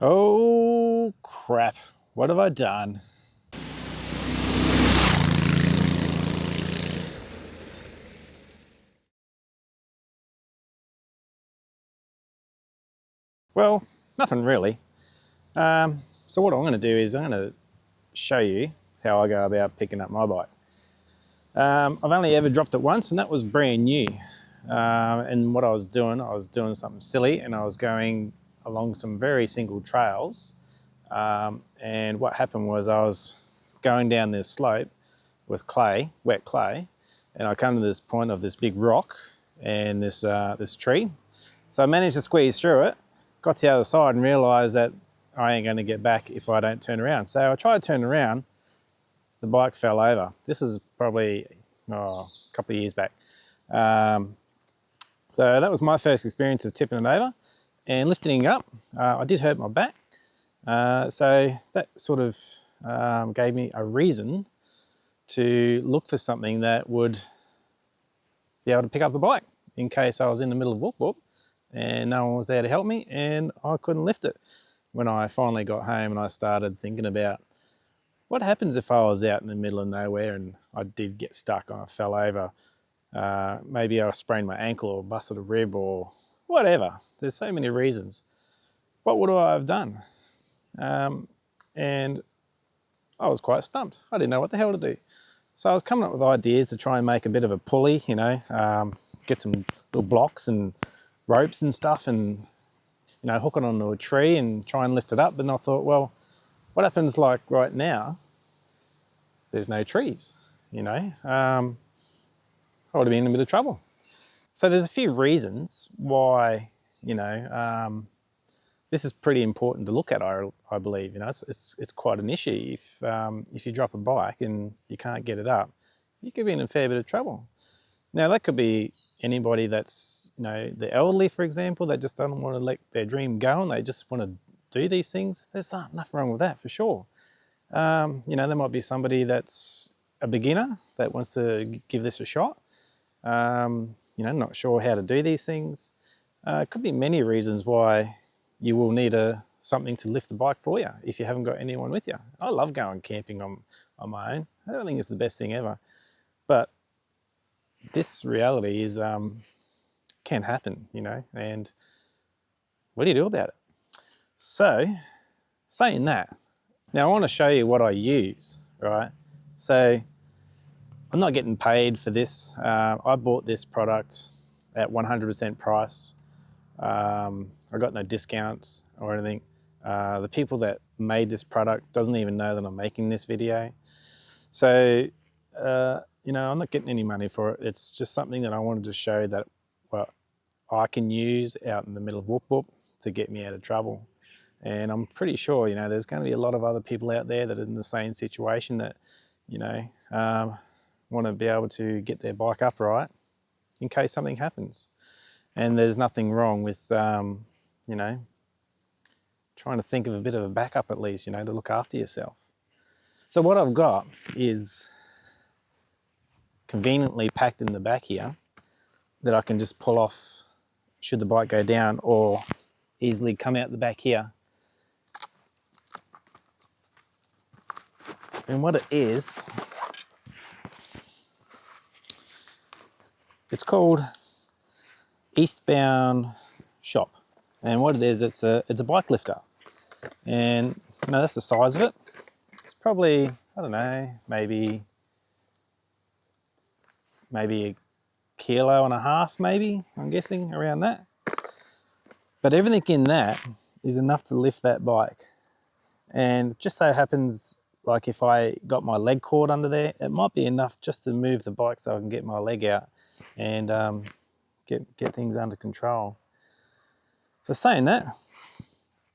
Oh crap, what have I done? Well, nothing really. So what I'm going to do is I'm going to show you how I go about picking up my bike. I've only ever dropped it once, and that was brand new. And what I was doing something silly, and I was going along some very single trails. And what happened was I was going down this slope with clay, wet clay, and I come to this point of this big rock and this tree. So I managed to squeeze through it, got to the other side and realised that I ain't going to get back if I don't turn around. So I tried to turn around, the bike fell over. This is probably a couple of years back. So that was my first experience of tipping it over and lifting it up. I did hurt my back. So that sort of gave me a reason to look for something that would be able to pick up the bike in case I was in the middle of whoop whoop and no one was there to help me and I couldn't lift it. When I finally got home and I started thinking about what happens if I was out in the middle of nowhere and I did get stuck and I fell over. Maybe I sprained my ankle or busted a rib or whatever. There's so many reasons. What would I have done? And I was quite stumped. I didn't know what the hell to do. So I was coming up with ideas to try and make a bit of a pulley, you know, get some little blocks and ropes and stuff and, you know, hook it onto a tree and try and lift it up. But then I thought, well, what happens like right now? There's no trees, you know. I would have been in a bit of trouble. So there's a few reasons why, you know, this is pretty important to look at, I believe. You know, it's quite an issue. If you drop a bike and you can't get it up, you could be in a fair bit of trouble. Now that could be anybody that's, you know, the elderly, for example, that just don't want to let their dream go and they just want to do these things. There's nothing wrong with that for sure. You know, there might be somebody that's a beginner that wants to give this a shot. You know, not sure how to do these things. It could be many reasons why you will need something to lift the bike for you if you haven't got anyone with you. I love going camping on my own. I don't think it's the best thing ever. But this reality is can happen, you know, and what do you do about it? So, saying that, now I want to show you what I use, right? So, I'm not getting paid for this. I bought this product at 100% price. I got no discounts or anything. The people that made this product doesn't even know that I'm making this video. So, you know, I'm not getting any money for it. It's just something that I wanted to show that, well, I can use out in the middle of whoop whoop to get me out of trouble. And I'm pretty sure, you know, there's going to be a lot of other people out there that are in the same situation that, you know, want to be able to get their bike upright in case something happens. And there's nothing wrong with, you know, trying to think of a bit of a backup at least, you know, to look after yourself. So what I've got is conveniently packed in the back here that I can just pull off should the bike go down, or easily come out the back here. And what it is, it's called Eastbound Shop. And what it is, it's a bike lifter. And you know, that's the size of it. It's probably, I don't know, maybe a kilo and a half, maybe, I'm guessing, around that. But everything in that is enough to lift that bike. And just so happens, like if I got my leg cord under there, it might be enough just to move the bike so I can get my leg out and get things under control. So saying that,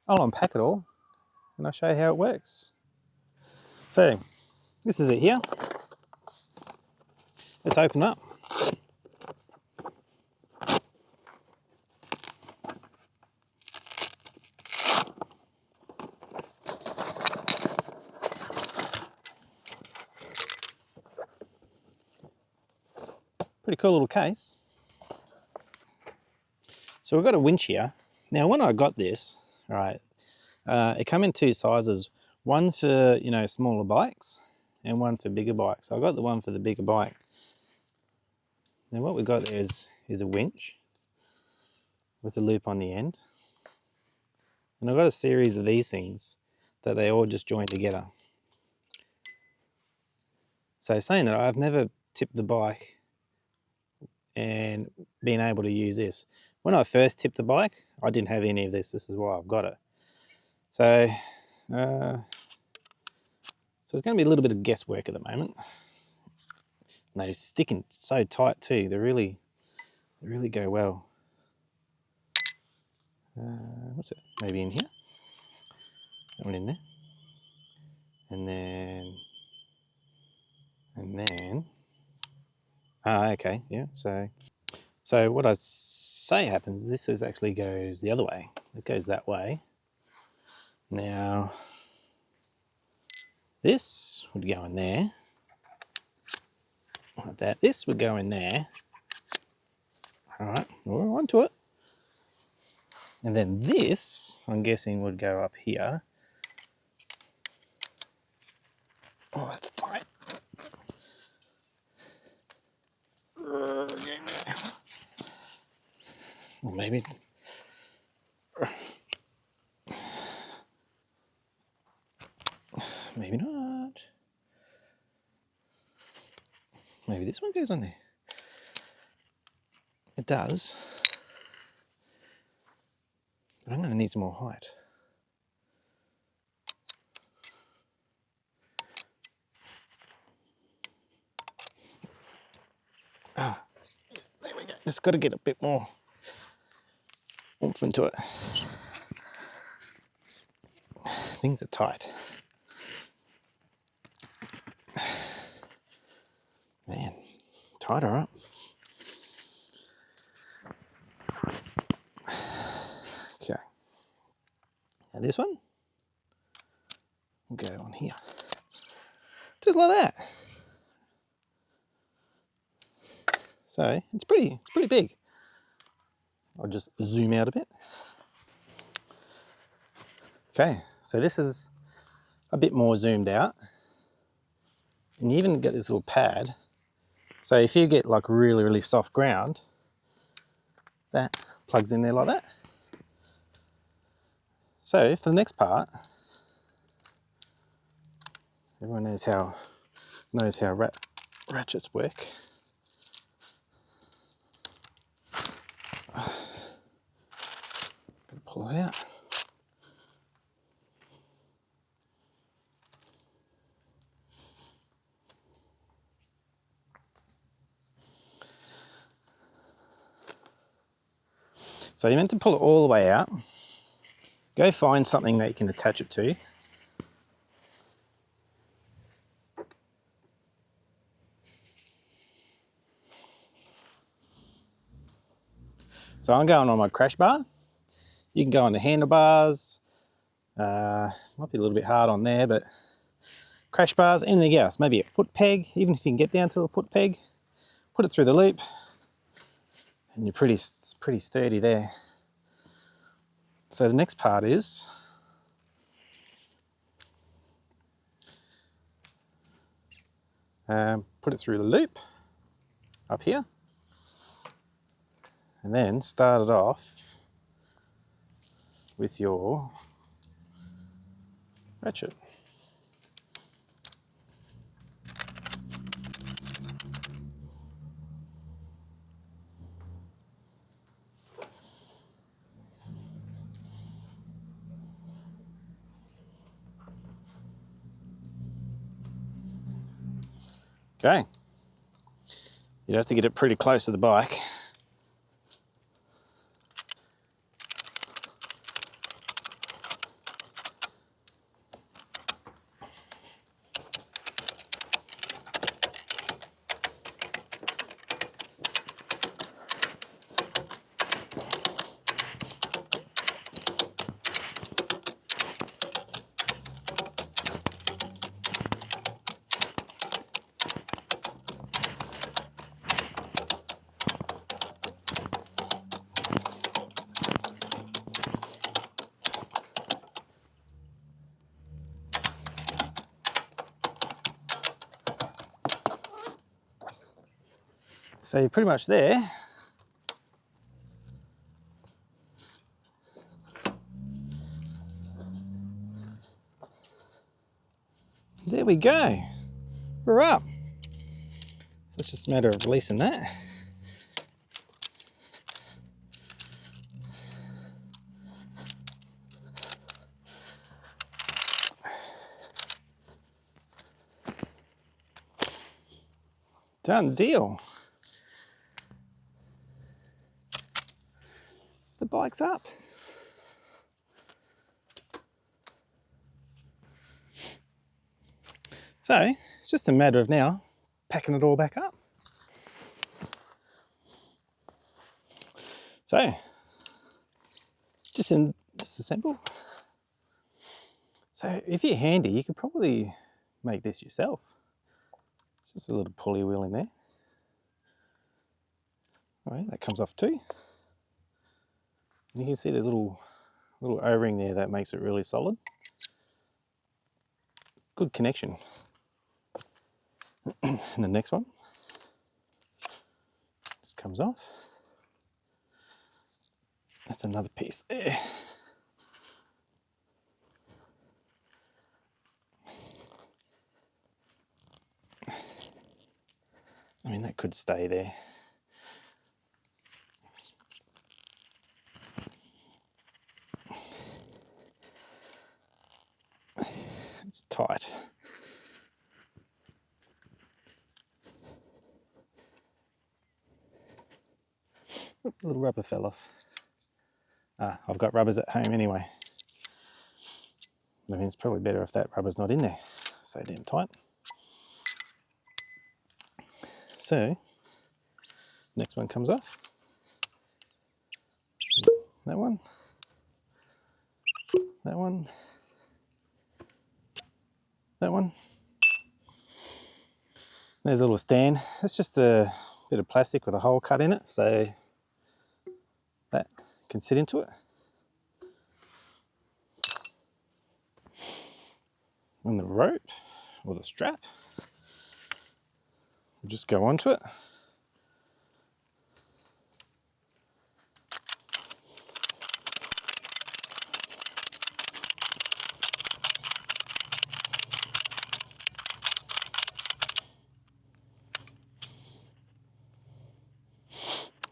I'll unpack it all and I'll show you how it works. So this is it here. Let's open up. Pretty cool little case. So we've got a winch here. Now when I got this, right, It come in two sizes, one for, you know, smaller bikes and one for bigger bikes. I got the one for the bigger bike. Now what we've got there is a winch with a loop on the end. And I've got a series of these things that they all just join together. So saying that, I've never tipped the bike and been able to use this. When I first tipped the bike, I didn't have any of this. This is why I've got it. So, so it's going to be a little bit of guesswork at the moment. And they're sticking so tight too. They really go well. What's it? Maybe in here. That one in there. And then. Okay, yeah. So what I say happens, this is actually goes the other way. It goes that way. Now, this would go in there. Like that. This would go in there. All right, we're onto it. And then this, I'm guessing, would go up here. Oh, that's tight. Or maybe. Maybe not. Maybe this one goes on there. It does. But I'm going to need some more height. Ah, there we go. Just got to get a bit more oomph into it. Things are tight. Man, tighter up. Okay. Now this one will go on here. Just like that. So it's pretty big. I'll just zoom out a bit. Okay, so this is a bit more zoomed out. And you even get this little pad. So if you get like really soft ground, that plugs in there like that. So for the next part, everyone knows how ratchets work. Pull it out. So you're meant to pull it all the way out. Go find something that you can attach it to. So I'm going on my crash bar. You can go on the handlebars. Might be a little bit hard on there, but crash bars, anything else. Maybe a foot peg, even if you can get down to a foot peg. Put it through the loop, and you're pretty sturdy there. So the next part is put it through the loop up here, and then start it off with your ratchet. Okay, you'd have to get it pretty close to the bike. So you're pretty much there. There we go. We're up. So it's just a matter of releasing that. Done deal. The bike's up. So it's just a matter of now packing it all back up. So just disassemble. So if you're handy, you could probably make this yourself. It's just a little pulley wheel in there. All right, that comes off too. And you can see there's a little O-ring there that makes it really solid. Good connection. And the next one just comes off. That's another piece there. I mean, that could stay there. It's tight. Oop, the little rubber fell off. I've got rubbers at home anyway. I mean, it's probably better if that rubber's not in there. So damn tight. So, next one comes off. That one. That one. That one. There's a little stand. It's just a bit of plastic with a hole cut in it, so that can sit into it. And the rope, or the strap, will just go onto it.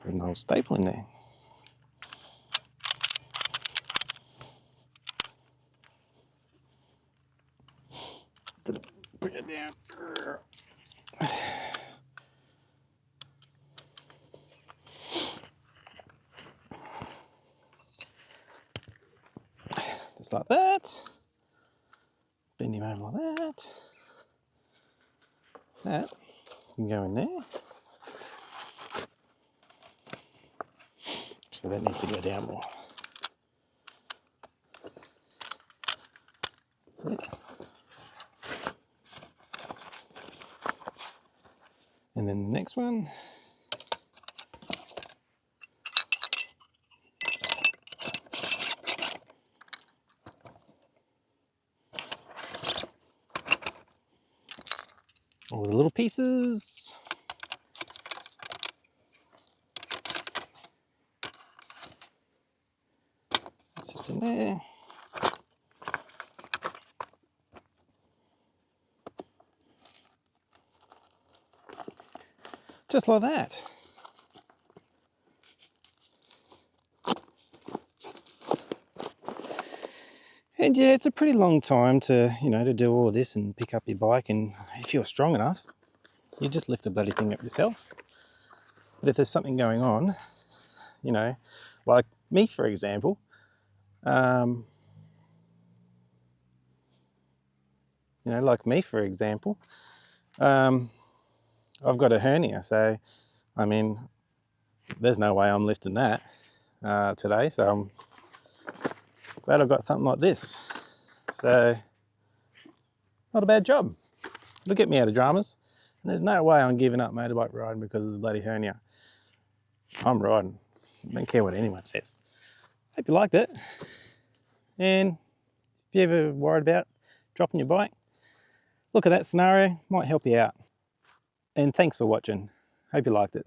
Put an old staple in there. Push it down. Just like that. Bend him over like that. That can go in there. So that needs to go down more. That's it. And then the next one. All the little pieces. That sits in there. Just like that. And yeah, it's a pretty long time to, to do all this and pick up your bike, and if you're strong enough, you just lift the bloody thing up yourself. But if there's something going on, like me, for example, I've got a hernia, so, I mean, there's no way I'm lifting that today, so I'm glad I've got something like this. So, not a bad job. It'll get me out of dramas, and there's no way I'm giving up motorbike riding because of the bloody hernia. I'm riding. I don't care what anyone says. Hope you liked it, and if you're ever worried about dropping your bike, look at that scenario, might help you out. And thanks for watching. Hope you liked it.